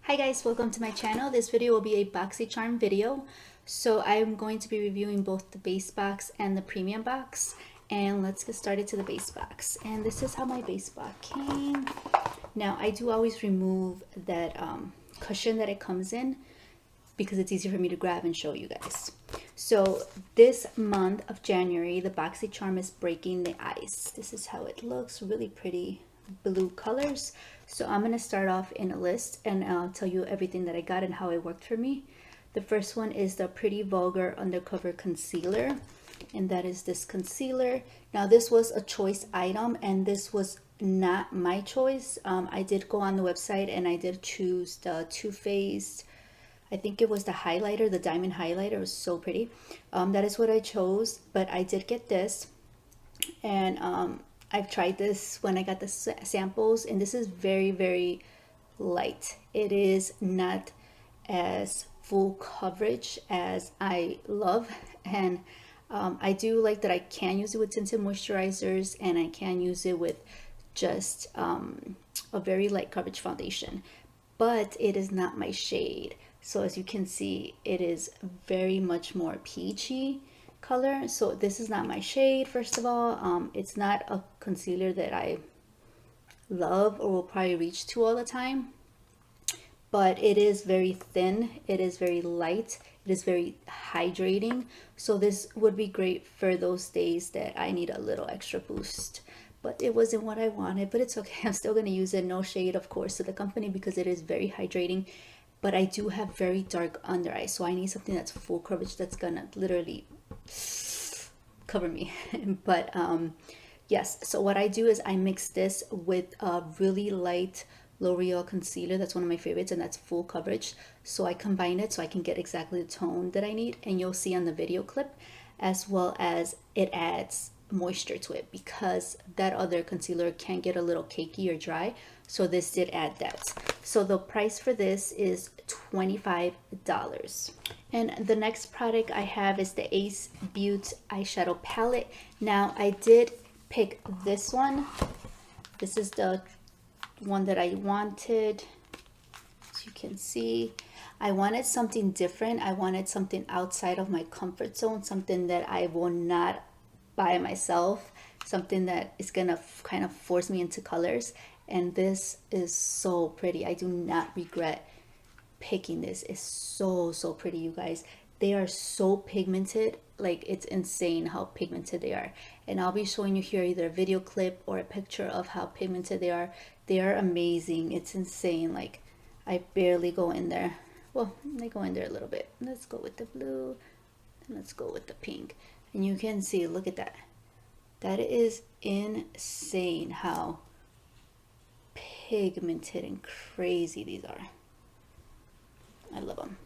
Hi guys, welcome to my channel. This video will be a Boxycharm video. So I'm going to be reviewing both the base box and the premium box. And let's get started to the base box. And this is how my base box came. Now I do always remove that cushion that it comes in because it's easier for me to grab and show you guys. So this month of January, the Boxycharm is breaking the ice. This is how it looks, really pretty blue colors. So I'm going to start off in a list and I'll tell you everything that I got and how it worked for me. The first one is the Pretty Vulgar-Undercover Concealer, and that is this concealer. Now this was a choice item and this was not my choice. I did go on the website and I did choose the Too Faced, I think it was the highlighter, the diamond highlighter. It was so pretty. That is what I chose, but I did get this. And I've tried this when I got the samples, and this is very, very light. It is not as full coverage as I love. And I do like that I can use it with tinted moisturizers, and I can use it with just a very light coverage foundation. But it is not my shade. So as you can see, it is very much more peachy color. So this is not my shade. First of all, it's not a concealer that I love or will probably reach to all the time, but it is very thin, it is very light, it is very hydrating. So this would be great for those days that I need a little extra boost, but it wasn't what I wanted. But it's okay, I'm still going to use it. No shade, of course, to the company, because it is very hydrating. But I do have very dark under eyes, so I need something that's full coverage, that's gonna literally cover me. But yes, so what I do is I mix this with a really light L'Oreal concealer. That's one of my favorites, and that's full coverage. So I combine it so I can get exactly the tone that I need, and you'll see on the video clip, as well as it adds moisture to it, because that other concealer can get a little cakey or dry. So this did add that. So the price for this is $25. And the next product I have is the Ace Beaute eyeshadow palette. Now I did pick this one. This is the one that I wanted. As you can see, I wanted something different. I wanted something outside of my comfort zone, something that I will not buy myself, something that is gonna kind of force me into colors. And this is so pretty. I do not regret picking this. It's so pretty, you guys. They are so pigmented, like it's insane how pigmented they are. And I'll be showing you here either a video clip or a picture of how pigmented they are. They are amazing. It's insane. Like, I barely go in there. Well, I go in there a little bit. Let's go with the blue and let's go with the pink. And you can see, look at that. That is insane how pigmented and crazy these are. I love them.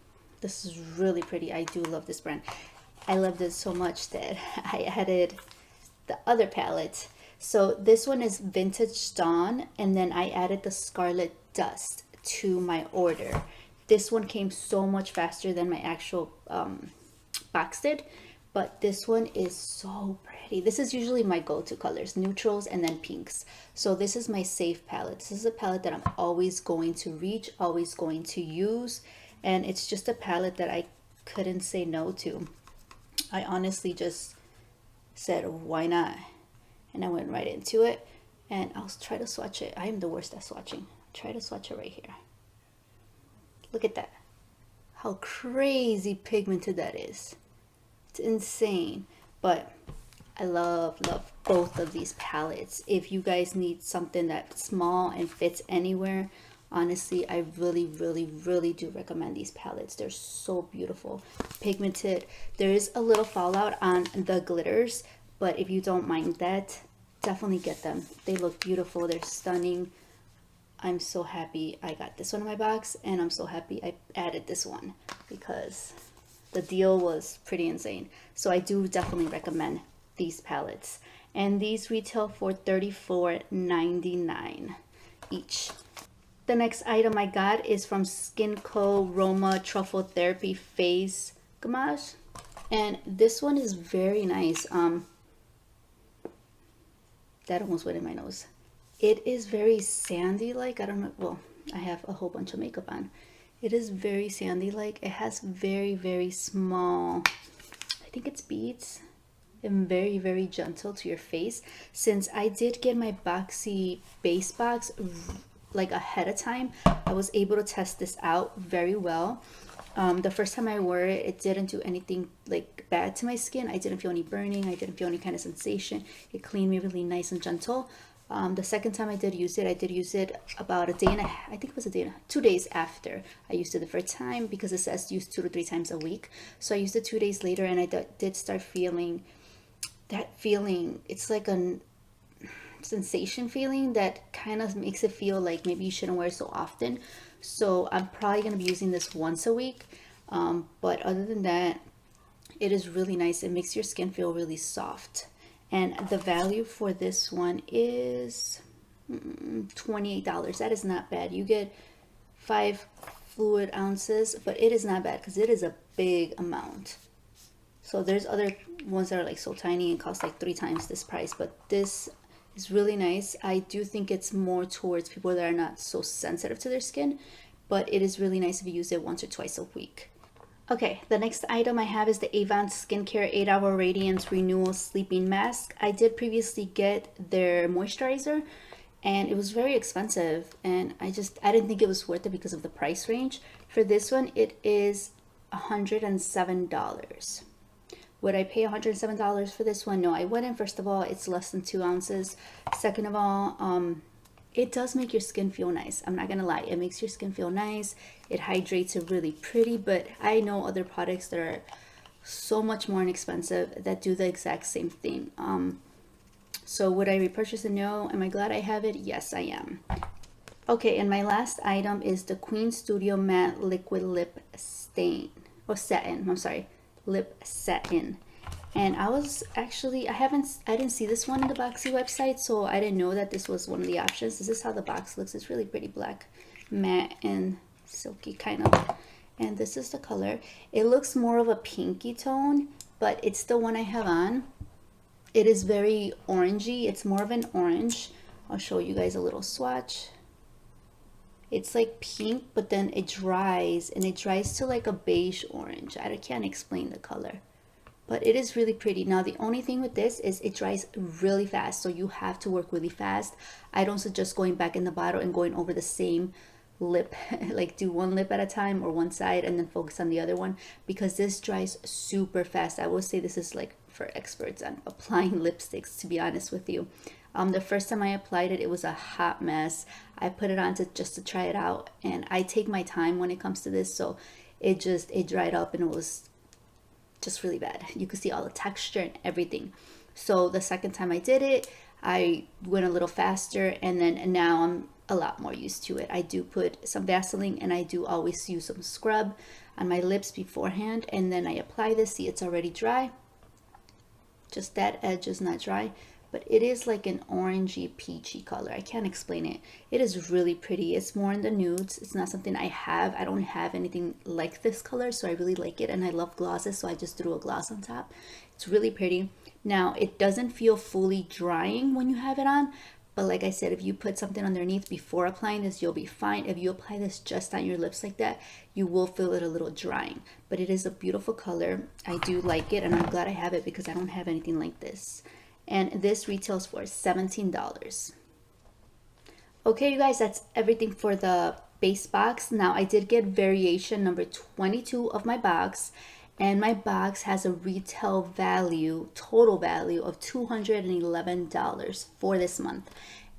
This is really pretty. I do love this brand. I love this so much that I added the other palette. So this one is Vintage Dawn, and then I added the Scarlet Dust to my order. This one came so much faster than my actual box did, but this one is so pretty. This is usually my go-to colors, neutrals and then pinks. So this is my safe palette. This is a palette that I'm always going to reach, always going to use. And it's just a palette that I couldn't say no to. I honestly just said, why not? And I went right into it. And I'll try to swatch it. I am the worst at swatching. Try to swatch it right here. Look at that. How crazy pigmented that is. It's insane. But I love both of these palettes. If you guys need something that's small and fits anywhere, honestly, I really do recommend these palettes. They're so beautiful, pigmented. There is a little fallout on the glitters, but if you don't mind that, definitely get them. They look beautiful. They're stunning. I'm so happy I got this one in my box, and I'm so happy I added this one because the deal was pretty insane. So I do definitely recommend these palettes. And these retail for $34.99 each. The next item I got is from Skin&Co Roma-Truffle Therapy Face Gommage. And this one is very nice. That almost went in my nose. It is very sandy like. I don't know. Well, I have a whole bunch of makeup on. It is very sandy like. It has very small, I think it's beads, and very gentle to your face. Since I did get my Boxy base box like ahead of time, I was able to test this out very well. The first time I wore it, it didn't do anything like bad to my skin. I didn't feel any burning. I didn't feel any kind of sensation. It cleaned me really nice and gentle. The second time I did use it about a day and a half, I think it was 2 days after I used it the first time, because it says use 2 to 3 times a week. So I used it 2 days later, and I did start feeling that feeling. It's like a sensation feeling that kind of makes it feel like maybe you shouldn't wear it so often. So I'm probably going to be using this once a week. But other than that, it is really nice. It makes your skin feel really soft. And the value for this one is $28. That is not bad. You get 5 fluid ounces, but it is not bad because it is a big amount. So there's other ones that are like so tiny and cost like 3 times this price, but this is really nice. I do think it's more towards people that are not so sensitive to their skin, but it is really nice if you use it once or twice a week. Okay, the next item I have is the Avant Skincare 8-Hour Radiance Renewal Sleeping Mask. I did previously get their moisturizer, and it was very expensive, and I didn't think it was worth it because of the price range. For this one, it is $107. Would I pay $107 for this one? No, I wouldn't. First of all, it's less than 2 ounces. Second of all, it does make your skin feel nice. I'm not gonna lie, it makes your skin feel nice. It hydrates it really pretty, but I know other products that are so much more inexpensive that do the exact same thing. So would I repurchase it? No. Am I glad I have it? Yes, I am. Okay, and my last item is the Qveen Studio Matte Liquid Lip Stain, or Satin, I'm sorry, Lip Satin. And I didn't see this one in the Boxy website, so I didn't know that this was one of the options. This is how the box looks. It's really pretty, black, matte, and silky kind of. And this is the color. It looks more of a pinky tone, but it's the one I have on. It is very orangey. It's more of an orange. I'll show you guys a little swatch. It's like pink, but then it dries, and it dries to like a beige orange. I can't explain the color, but it is really pretty. Now, the only thing with this is it dries really fast, so you have to work really fast. I don't suggest going back in the bottle and going over the same lip, like do one lip at a time or one side and then focus on the other one, because this dries super fast. I will say this is like for experts on applying lipsticks, to be honest with you. The first time I applied it, it was a hot mess. I put it on just to try it out, and I take my time when it comes to this, so it dried up and it was just really bad. You could see all the texture and everything. So the second time I did it, I went a little faster, and then now I'm a lot more used to it. I do put some Vaseline, and I do always use some scrub on my lips beforehand, and then I apply this. See, it's already dry. Just that edge is not dry, but it is like an orangey peachy color. I can't explain it. It is really pretty. It's more in the nudes. It's not something I have. I don't have anything like this color, so I really like it, and I love glosses, so I just threw a gloss on top. It's really pretty. Now, it doesn't feel fully drying when you have it on, but like I said, if you put something underneath before applying this, you'll be fine. If you apply this just on your lips like that, you will feel it a little drying, but it is a beautiful color. I do like it, and I'm glad I have it because I don't have anything like this. And this retails for $17. Okay, you guys, that's everything for the base box. Now, I did get variation number 22 of my box, and my box has a retail value, total value of $211 for this month.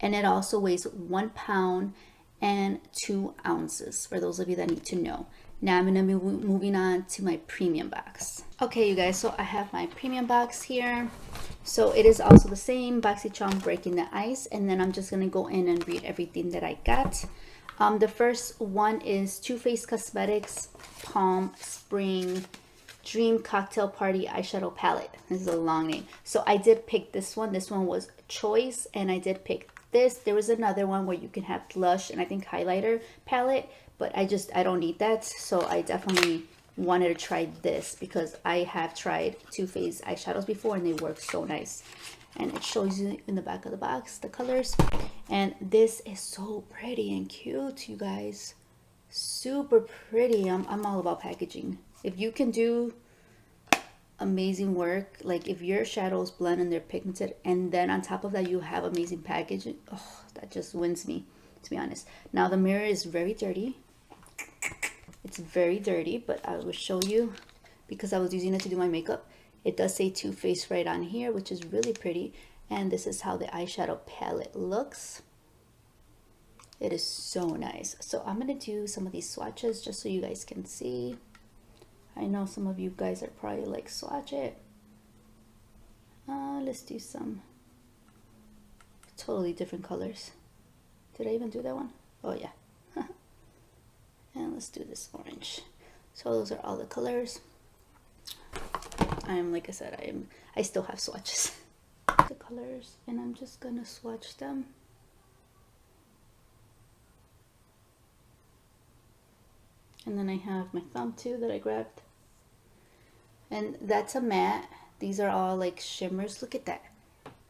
And it also weighs 1 pound and 2 ounces, for those of you that need to know. Now I'm going to be moving on to my premium box. Okay, you guys, so I have my premium box here. So it is also the same, Boxycharm Breaking the Ice, and then I'm just going to go in and read everything that I got. The first one is Too Faced Cosmetics Palm Spring Dream Cocktail Party Eyeshadow Palette. This is a long name. So I did pick this one. This one was choice, and I did pick this. There was another one where you can have blush and I think highlighter palette, but I don't need that. So I definitely wanted to try this because I have tried Too Faced eyeshadows before and they work so nice. And it shows you in the back of the box the colors, and this is so pretty and cute, you guys. Super pretty. I'm all about packaging. If you can do amazing work, like if your shadows blend and they're pigmented, and then on top of that you have amazing packaging, oh, that just wins me, to be honest. Now the mirror is very dirty. It's very dirty, but I will show you because I was using it to do my makeup. It does say Too Faced right on here, which is really pretty. And this is how the eyeshadow palette looks. It is so nice. So I'm gonna do some of these swatches just so you guys can see. I know some of you guys are probably like, swatch it. Let's do some totally different colors. Did I even do that one? Oh yeah. And let's do this orange. So those are all the colors. Like I said, I still have swatches. The colors, and I'm just gonna swatch them. And then I have my thumb too that I grabbed. And that's a matte. These are all like shimmers. Look at that.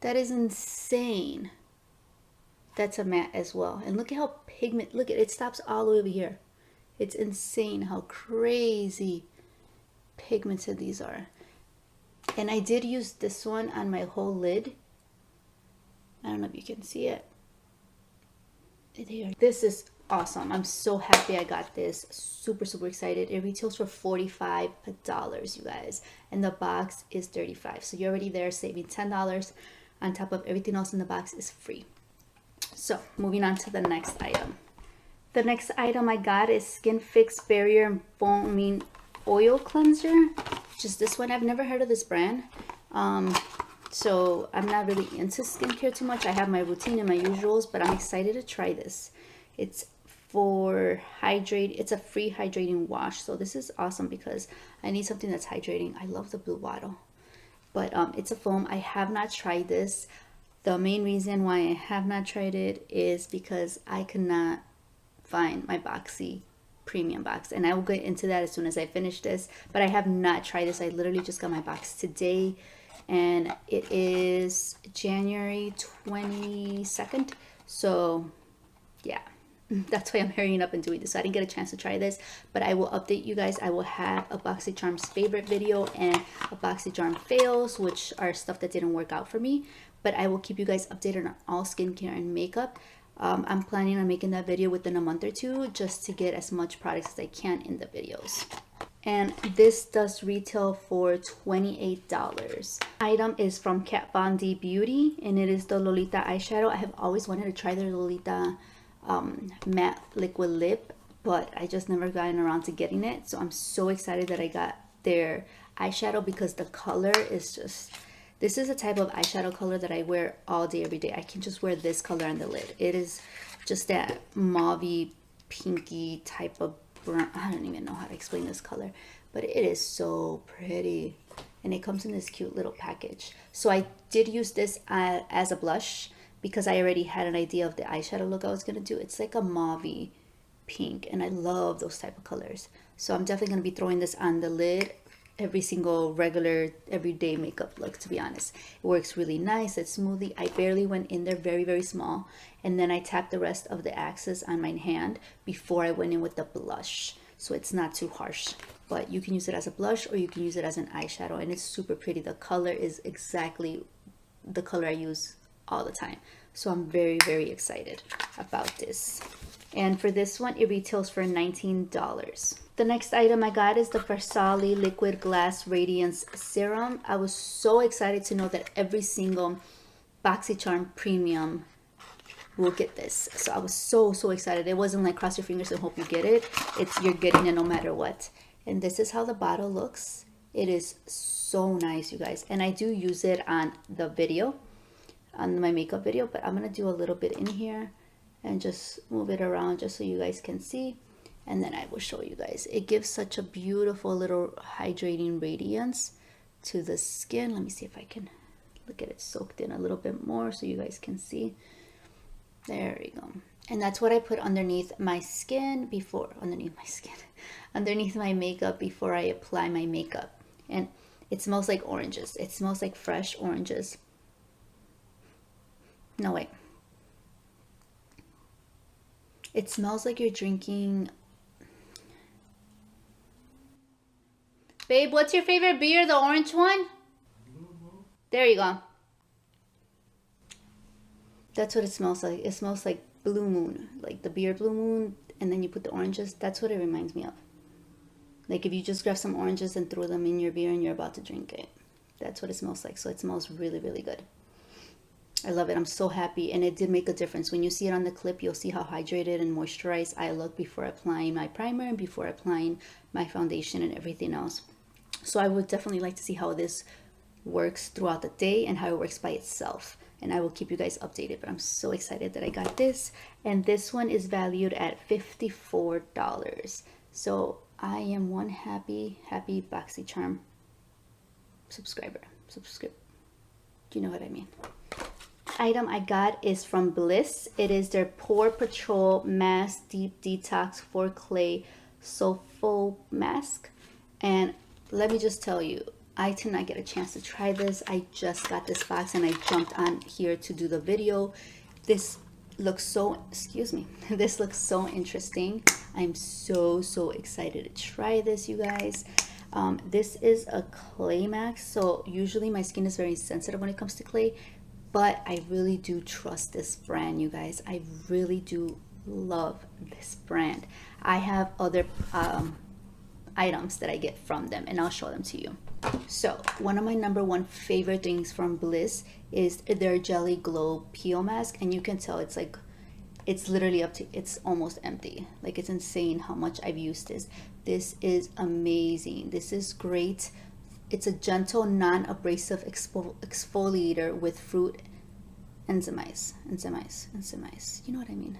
That is insane. That's a matte as well. And look at how pigment, look at it, stops all the way over here. It's insane how crazy pigmented these are. And I did use this one on my whole lid. I don't know if you can see it. There. This is awesome. I'm so happy I got this. Super, super excited. It retails for $45, you guys. And the box is $35. So you're already there saving $10. On top of everything else in the box is free. So moving on to the next item. The next item I got is Skinfix-Barrier and Foaming Oil Cleanser. Just this one. I've never heard of this brand. So I'm not really into skincare too much. I have my routine and my usuals, but I'm excited to try this. It's for hydrate. It's a free hydrating wash. So this is awesome because I need something that's hydrating. I love the blue bottle, but it's a foam. I have not tried this. The main reason why I have not tried it is because I cannot find my Boxy premium box, and I will get into that as soon as I finish this. But I have not tried this. I literally just got my box today, and it is January 22nd. So yeah, that's why I'm hurrying up and doing this. So I didn't get a chance to try this, but I will update you guys. I will have a Boxycharm's favorite video and a Boxycharm fails, which are stuff that didn't work out for me. But I will keep you guys updated on all skincare and makeup. I'm planning on making that video within a month or two, just to get as much products as I can in the videos. And this does retail for $28. Item is from Kat Von D Beauty, and it is the Lolita eyeshadow. I have always wanted to try their Lolita matte liquid lip, but I just never gotten around to getting it. So I'm so excited that I got their eyeshadow because the color is just, this is a type of eyeshadow color that I wear all day, every day. I can just wear this color on the lid. It is just that mauvey, pinky type of brown. I don't even know how to explain this color, but it is so pretty. And it comes in this cute little package. So I did use this as a blush because I already had an idea of the eyeshadow look I was going to do. It's like a mauvey pink, and I love those type of colors. So I'm definitely going to be throwing this on the lid every single regular everyday makeup look, to be honest. It works really nice. It's smoothly. I barely went in there, very, very small, and then I tapped the rest of the axis on my hand before I went in with the blush, so it's not too harsh. But you can use it as a blush or you can use it as an eyeshadow, and it's super pretty. The color is exactly the color I use all the time, so I'm very, very excited about this. And for this one, it retails for $19. The next item I got is the Farsali-Liquid Glass Radiance Serum. I was so excited to know that every single Boxycharm Premium will get this. So I was so, so excited. It wasn't like cross your fingers and hope you get it. It's, you're getting it no matter what. And this is how the bottle looks. It is so nice, you guys. And I do use it on the video, on my makeup video, but I'm going to do a little bit in here and just move it around just so you guys can see, and then I will show you guys. It gives such a beautiful little hydrating radiance to the skin. Let me see if I can look at it soaked in a little bit more so you guys can see. There we go. And that's what I put underneath my skin before, underneath my makeup before I apply my makeup. And it smells like oranges. It smells like fresh oranges. No, wait. It smells like you're drinking Babe, what's your favorite beer? The orange one? There you go. That's what it smells like. It smells like Blue Moon, like the beer Blue Moon, and then you put the oranges. That's what it reminds me of. Like if you just grab some oranges and throw them in your beer and you're about to drink it. That's what it smells like. So it smells really, really good. I love it. I'm so happy. And it did make a difference. When you see it on the clip, you'll see how hydrated and moisturized I look before applying my primer and before applying my foundation and everything else. So I would definitely like to see how this works throughout the day and how it works by itself. And I will keep you guys updated, but I'm so excited that I got this. And this one is valued at $54. So I am one happy Boxycharm subscriber. You know what I mean. Item I got is from Bliss. It is their Pore Patrol Mask Deep Detox for Clay Souffle Mask. And let me just tell you, I did not get a chance to try this. I just got this box and I jumped on here to do the video. This looks so, excuse me, this looks so interesting. I'm so excited to try this, you guys. This is a clay mask. So usually my skin is very sensitive when it comes to clay, but I really do trust this brand, you guys. I really do love this brand. I have other items that I get from them and I'll show them to you. So one of my #1 favorite things from Bliss is their Jelly Glow Peel Mask, and you can tell it's like, it's literally up to, it's almost empty. Like it's insane how much I've used this. This is amazing. This is great. It's a gentle, non-abrasive exfoliator with fruit enzymes. You know what I mean?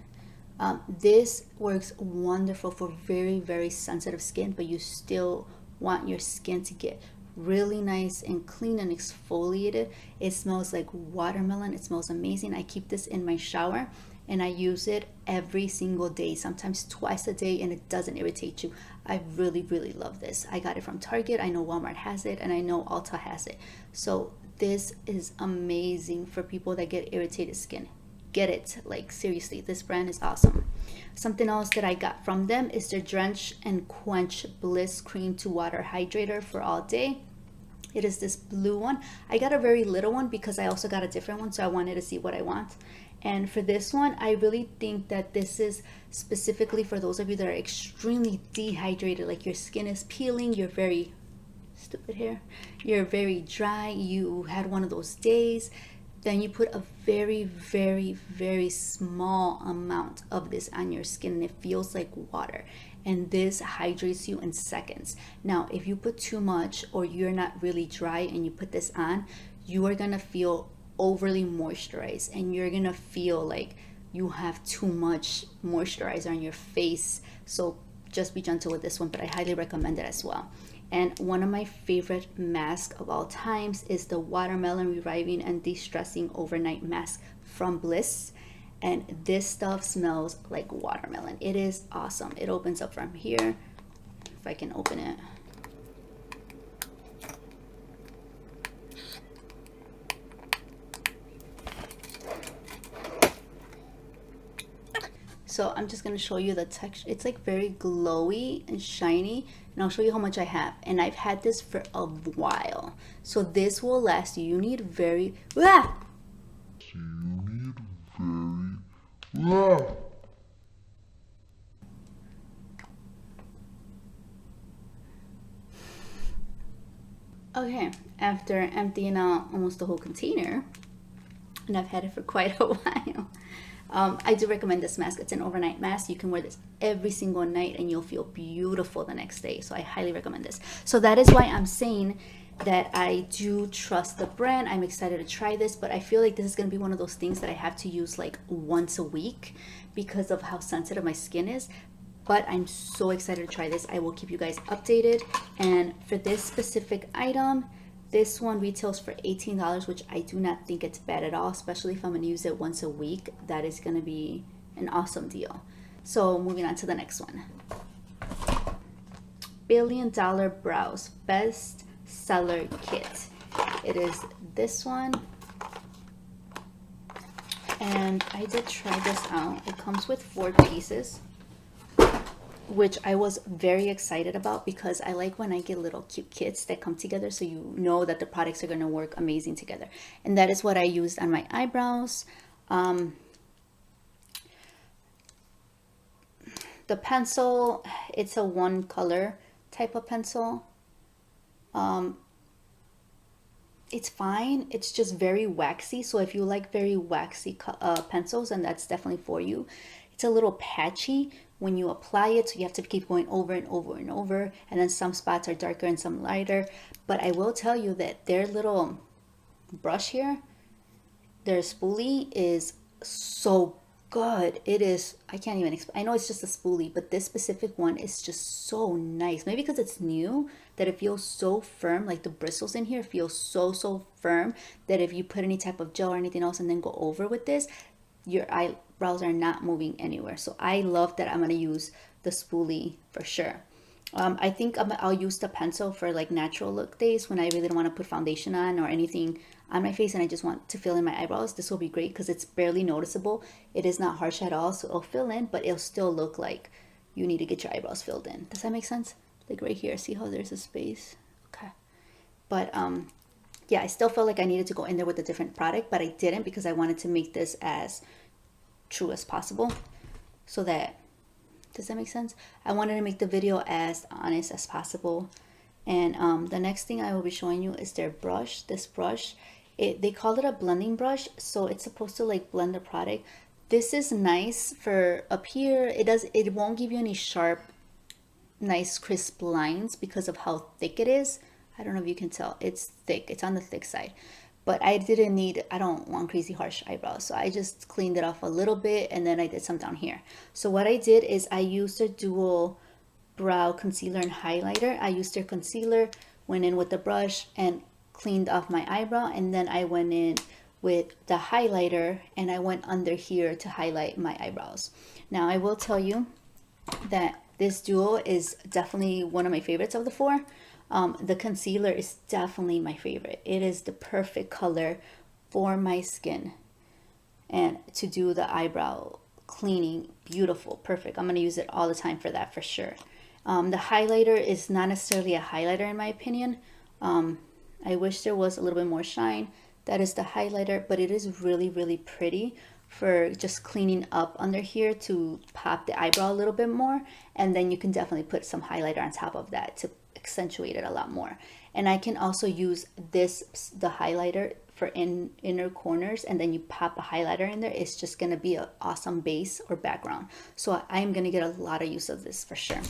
This works wonderful for very sensitive skin, but you still want your skin to get really nice and clean and exfoliated. It smells like watermelon. It smells amazing. I keep this in my shower and I use it every single day, sometimes twice a day, and it doesn't irritate you. I really love this. I got it from Target. I know Walmart has it and I know Ulta has it. So this is amazing for people that get irritated skin. Get it, like seriously, this brand is awesome. Something else that I got from them is their Drench and Quench Bliss Cream to Water Hydrator for all day. It is this blue one. I got a very little one because I also got a different one, so I wanted to see what I want. And for this one, I really think that this is specifically for those of you that are extremely dehydrated, like your skin is peeling, you're very, stupid hair, you're very dry, you had one of those days. Then you put a very small amount of this on your skin and it feels like water, and this hydrates you in seconds. Now if you put too much or you're not really dry and you put this on, you are gonna feel overly moisturized and you're gonna feel like you have too much moisturizer on your face. So just be gentle with this one, but I highly recommend it as well. And one of my favorite masks of all times is the Watermelon Reviving and De-Stressing Overnight Mask from Bliss. And this stuff smells like watermelon. It is awesome. It opens up from here, if I can open it. So I'm just going to show you the texture. It's like very glowy and shiny, and I'll show you how much I have. And I've had this for a while, so this will last you. You need very okay, after emptying out almost the whole container, and I've had it for quite a while, I do recommend this mask. It's an overnight mask. You can wear this every single night and you'll feel beautiful the next day. So I highly recommend this. So that is why I'm saying that I do trust the brand. I'm excited to try this, but I feel like this is going to be one of those things that I have to use like once a week because of how sensitive my skin is. But I'm so excited to try this. I will keep you guys updated. And for this specific item, this one retails for $18, which I do not think it's bad at all, especially if I'm going to use it once a week. That is going to be an awesome deal. So moving on to the next one. $1 Billion Brows Best Seller Kit. It is this one. And I did try this out. It comes with 4 pieces. which I was very excited about because I like when I get little cute kits that come together, so you know that the products are going to work amazing together. And that is what I used on my eyebrows. The pencil, it's a one color type of pencil. It's fine. It's just very waxy. So if you like very waxy pencils, then that's definitely for you. It's a little patchy when you apply it, so you have to keep going over and over and over. And then some spots are darker and some lighter. But I will tell you that their little brush here, their spoolie is so good. It is, I can't even explain. I know it's just a spoolie, but this specific one is just so nice. Maybe because it's new, that it feels so firm. Like the bristles in here feel so firm that if you put any type of gel or anything else and then go over with this, your eyebrows are not moving anywhere. So I love that I'm going to use the spoolie for sure. I think I'll use the pencil for like natural look days when I really don't want to put foundation on or anything on my face and I just want to fill in my eyebrows. This will be great because it's barely noticeable. It is not harsh at all, so it'll fill in, but it'll still look like you need to get your eyebrows filled in. Does that make sense? Like right here, see how there's a space? Okay. But yeah, I still felt like I needed to go in there with a different product, but I didn't because I wanted to make this as true as possible so that, does that make sense? I wanted to make the video as honest as possible. And the next thing I will be showing you is their brush. This brush, they call it a blending brush, so it's supposed to like blend the product. This is nice for up here. It won't give you any sharp, nice crisp lines because of how thick it is. I don't know if you can tell. It's thick. It's on the thick side. But I don't want crazy harsh eyebrows. So I just cleaned it off a little bit and then I did some down here. So what I did is I used a dual brow concealer and highlighter. I used their concealer, went in with the brush and cleaned off my eyebrow. And then I went in with the highlighter and I went under here to highlight my eyebrows. Now I will tell you that this duo is definitely one of my favorites of the four. The concealer is definitely my favorite. It is the perfect color for my skin and to do the eyebrow cleaning. Beautiful, perfect. I'm going to use it all the time for that for sure. The highlighter is not necessarily a highlighter in my opinion. I wish there was a little bit more shine. That is the highlighter, but it is really pretty for just cleaning up under here to pop the eyebrow a little bit more. And then you can definitely put some highlighter on top of that to accentuate it a lot more. And I can also use the highlighter for inner corners, and then you pop a highlighter in there. It's just going to be an awesome base or background. So I'm going to get a lot of use of this for sure.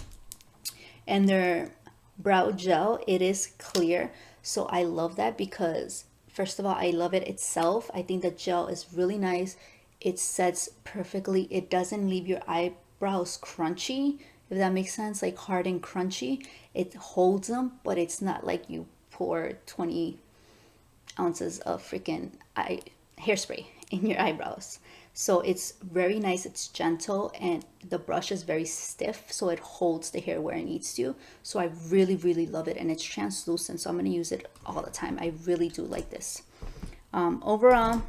And their brow gel, it is clear, so I love that because first of all, I love it itself. I think the gel is really nice. It sets perfectly. It doesn't leave your eyebrows crunchy, if that makes sense, like hard and crunchy. It holds them, but it's not like you pour 20 ounces of freaking hairspray in your eyebrows. So it's very nice, it's gentle, and the brush is very stiff, so it holds the hair where it needs to. So I really love it, and it's translucent, so I'm going to use it all the time. I really do like this. Overall,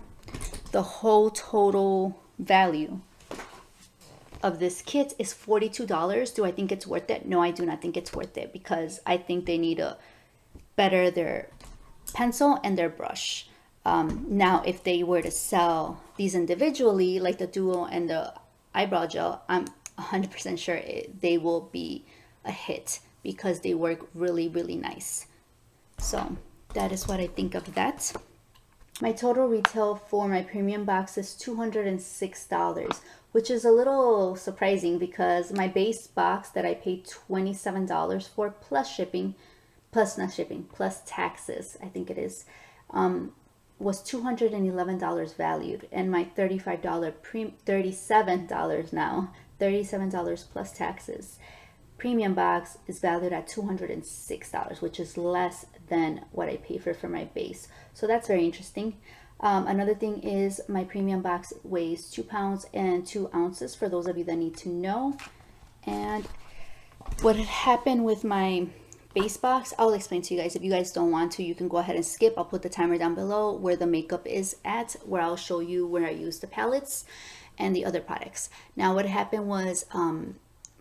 the whole total value of this kit is $42. Do I think it's worth it? No, I do not think it's worth it because I think they need to better their pencil and their brush. Now, if they were to sell these individually, like the duo and the eyebrow gel, I'm 100% sure they will be a hit because they work really nice. So that is what I think of that. My total retail for my premium box is $206, which is a little surprising because my base box that I paid $27 for plus shipping, plus taxes, I think it is, was $211 valued, and my $37 now, $37 plus taxes premium box is valued at $206, which is less than what I pay for my base. So that's very interesting. Another thing is my premium box weighs 2 pounds and 2 ounces for those of you that need to know. And what had happened with my base box, I'll explain to you guys. If you guys don't want to, you can go ahead and skip. I'll put the timer down below where the makeup is at, where I'll show you where I use the palettes and the other products. Now what happened was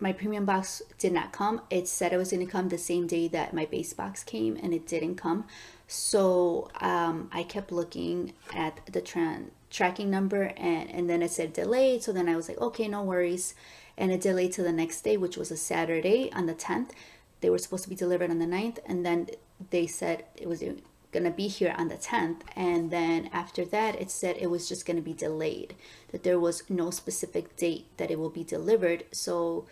my premium box did not come. It said it was going to come the same day that my base box came, and it didn't come. So I kept looking at the tracking number, and then it said delayed. So then I was like, okay, no worries. And it delayed to the next day, which was a Saturday on the 10th. They were supposed to be delivered on the 9th, and then they said it was gonna be here on the 10th, and then after that it said it was just gonna be delayed, that there was no specific date that it will be delivered. So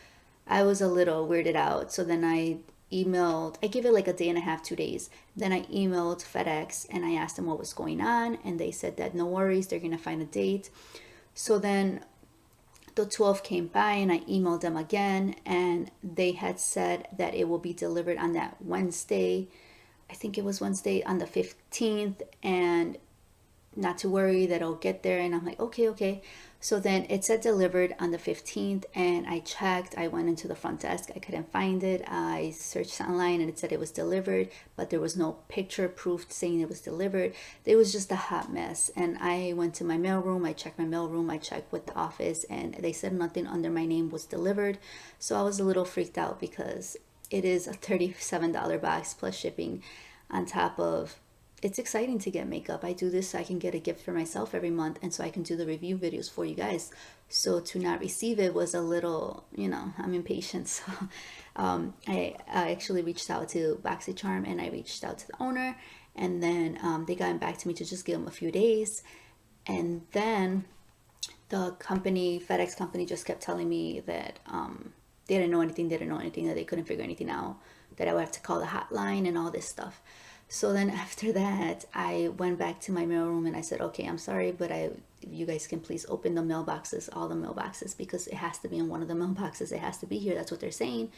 I was a little weirded out. So then I gave it like a day and a half, 2 days. Then I emailed FedEx and I asked them what was going on, and they said that no worries, they're gonna find a date. So then the 12th came by and I emailed them again, and they had said that it will be delivered on that Wednesday. I think it was Wednesday on the 15th, and not to worry, that it'll get there. And I'm like, okay. So then it said delivered on the 15th, and I checked. I went into the front desk. I couldn't find it. I searched online and it said it was delivered, but there was no picture proof saying it was delivered. It was just a hot mess. And I went to my mailroom. I checked my mailroom. I checked with the office, and they said nothing under my name was delivered. So I was a little freaked out because it is a $37 box plus shipping on top of. It's exciting to get makeup. I do this so I can get a gift for myself every month, and so I can do the review videos for you guys. So to not receive it was a little, I'm impatient. So I actually reached out to Boxycharm, and I reached out to the owner, and then they got back to me to just give them a few days. And then the company, FedEx company, just kept telling me that they didn't know anything, that they couldn't figure anything out, that I would have to call the hotline and all this stuff. So then after that, I went back to my mailroom and I said, okay, I'm sorry, but you guys can please open the mailboxes, all the mailboxes, because it has to be in one of the mailboxes. It has to be here. That's what they're saying.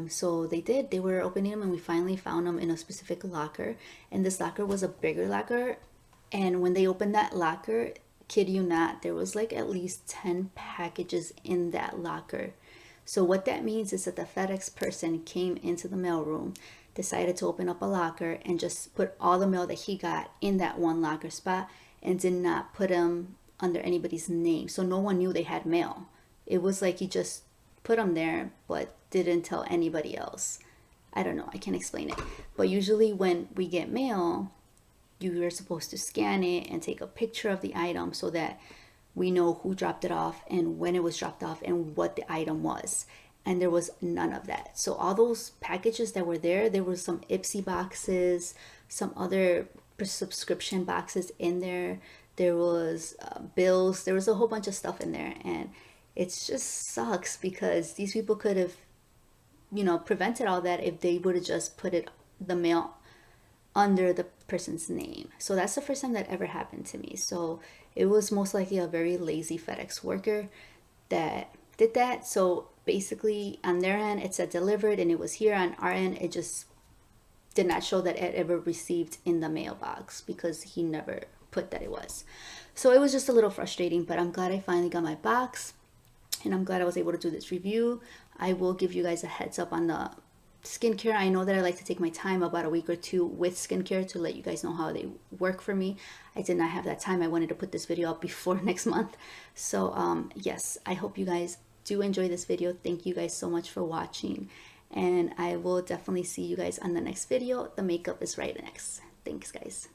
So they did. They were opening them, and we finally found them in a specific locker. And this locker was a bigger locker. And when they opened that locker, kid you not, there was like at least 10 packages in that locker. So what that means is that the FedEx person came into the mailroom, decided to open up a locker, and just put all the mail that he got in that one locker spot, and did not put them under anybody's name. So no one knew they had mail. It was like he just put them there, but didn't tell anybody else. I don't know. I can't explain it. But usually when we get mail, you are supposed to scan it and take a picture of the item so that we know who dropped it off and when it was dropped off and what the item was. And there was none of that. So all those packages that were there were some Ipsy boxes, some other subscription boxes in there. There was bills. There was a whole bunch of stuff in there. And it just sucks because these people could have, prevented all that if they would have just put the mail under the person's name. So that's the first time that ever happened to me. So it was most likely a very lazy FedEx worker that did that. So basically on their end it said delivered and it was here. On our end it just did not show that it ever received in the mailbox because he never put that it was. So it was just a little frustrating, but I'm glad I finally got my box, and I'm glad I was able to do this review. I will give you guys a heads up on the skincare. I know that I like to take my time, about a week or two with skincare, to let you guys know how they work for me. I did not have that time. I wanted to put this video up before next month. So yes, I hope you guys do enjoy this video. Thank you guys so much for watching, and I will definitely see you guys on the next video. The makeup is right next. Thanks guys.